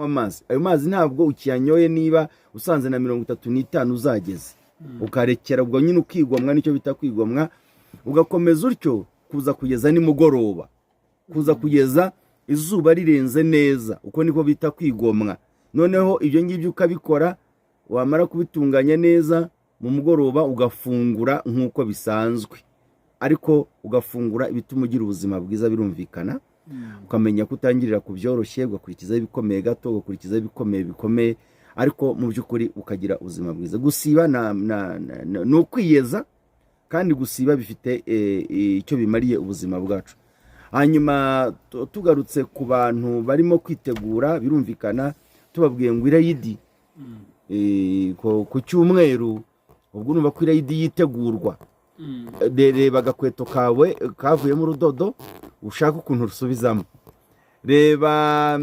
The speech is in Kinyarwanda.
amazi, ayo mazi ntabwo ukiyanyoye niba usanze na 35 uzageze, ukarekera ubwo nyine ukigomwa, nicyo bita kwigomwa, ugakomeza utyo kuza kugeza nimugoroba, kuza kugeza izuba rirenze neza, uko niko bita kwigomwa. Noneho ibyo ngibyo ukabikora, wamara kubitunganya neza, mu mugoroba ugafungura nk'uko bisanzwe, ariko ugafungura ibituma ugira ubuzima bwiza, birumvikana. Ukamenya kutangirira ku byoroshye, ugakurikiza ibikomeye gato, ugakurikiza bikomeye, ariko mu by'ukuri ukagira ubuzima bwiza. Gusiba no kwiyeza, kandi gusiba bifite icyo bimariye ubuzima bwacu. Hanyuma tugarutse ku bantu barimo kwitegura, birumvikana tubabwiye ngo irayidi ku cyumweru, ubwo numva ko irayidi yitegurwa. Reba agakweto kawe kavuyemo urudodo, ushaka ukuntu rusubizamo. Reba